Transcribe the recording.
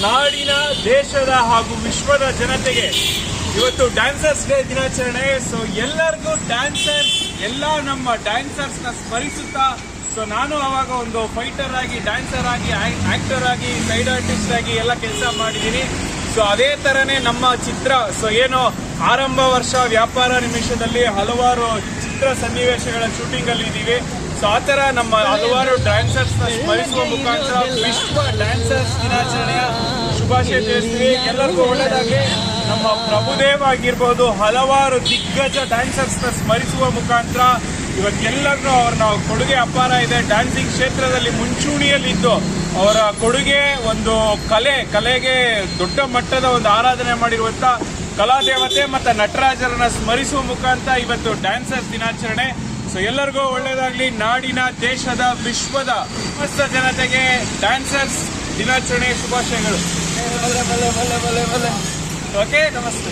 ನಾಡಿನ, ದೇಶದ ಹಾಗೂ ವಿಶ್ವದ ಜನತೆಗೆ ಇವತ್ತು ಡ್ಯಾನ್ಸರ್ಸ್ ಡೇ ದಿನಾಚರಣೆ. ಸೊ ಎಲ್ಲರಿಗೂ ಡ್ಯಾನ್ಸರ್ಸ್, ಎಲ್ಲ ನಮ್ಮ ಡ್ಯಾನ್ಸರ್ಸ್ನ ಸ್ಮರಿಸುತ್ತಾ, ಸೊ ನಾನು ಅವಾಗ ಒಂದು ಫೈಟರ್ ಆಗಿ, ಡ್ಯಾನ್ಸರ್ ಆಗಿ, ಆಕ್ಟರ್ ಆಗಿ, ಸೈಡ್ ಆರ್ಟಿಸ್ಟ್ ಆಗಿ ಎಲ್ಲ ಕೆಲಸ ಮಾಡಿದ್ದೀನಿ. ಸೊ ಅದೇ ಥರನೇ ನಮ್ಮ ಚಿತ್ರ, ಸೊ ಏನು ಆರಂಭ ವರ್ಷ ವ್ಯಾಪಾರ ನಿಮಿಷದಲ್ಲಿ ಹಲವಾರು ಚಿತ್ರ ಸನ್ನಿವೇಶಗಳ ಶೂಟಿಂಗಲ್ಲಿ ಇದ್ದೀವಿ. ಸೊ ಆ ಥರ ನಮ್ಮ ಹಲವಾರು ಡ್ಯಾನ್ಸರ್ಸ್ನ ಸ್ಮರಿಸುವ ಮುಖಾಂತರ ವಿಶ್ವ ಡ್ಯಾನ್ಸರ್ಸ್ ದಿನಾಚರಣೆಯ ಶುಭಾಶಯ ತಿಳಿಸ್ತೀವಿ. ಎಲ್ಲರಿಗೂ ಒಳ್ಳೆಯದಾಗಿ. ನಮ್ಮ ಪ್ರಭುದೇವ್ ಆಗಿರ್ಬೋದು, ಹಲವಾರು ದಿಗ್ಗಜ ಡ್ಯಾನ್ಸರ್ಸ್ನ ಸ್ಮರಿಸುವ ಮುಖಾಂತರ ಇವತ್ತೆಲ್ಲರೂ ಅವ್ರನ್ನ ಕೊಡುಗೆ ಅಪಾರ ಇದೆ. ಡ್ಯಾನ್ಸಿಂಗ್ ಕ್ಷೇತ್ರದಲ್ಲಿ ಮುಂಚೂಣಿಯಲ್ಲಿದ್ದು ಅವರ ಕೊಡುಗೆ, ಒಂದು ಕಲೆಗೆ ದೊಡ್ಡ ಮಟ್ಟದ ಒಂದು ಆರಾಧನೆ ಮಾಡಿರುವಂಥ ಕಲಾದೇವತೆ ಮತ್ತು ನಟರಾಜರನ್ನ ಸ್ಮರಿಸುವ ಮುಖಾಂತರ ಇವತ್ತು ಡ್ಯಾನ್ಸರ್ಸ್ ದಿನಾಚರಣೆ. ಸೊ ಎಲ್ಲರಿಗೂ ಒಳ್ಳೆಯದಾಗಲಿ. ನಾಡಿನ, ದೇಶದ, ವಿಶ್ವದ ಸಮಸ್ತ ಜನತೆಗೆ ಡ್ಯಾನ್ಸರ್ಸ್ ದಿನಾಚರಣೆ ಶುಭಾಶಯಗಳು. ಓಕೆ, ನಮಸ್ತೆ.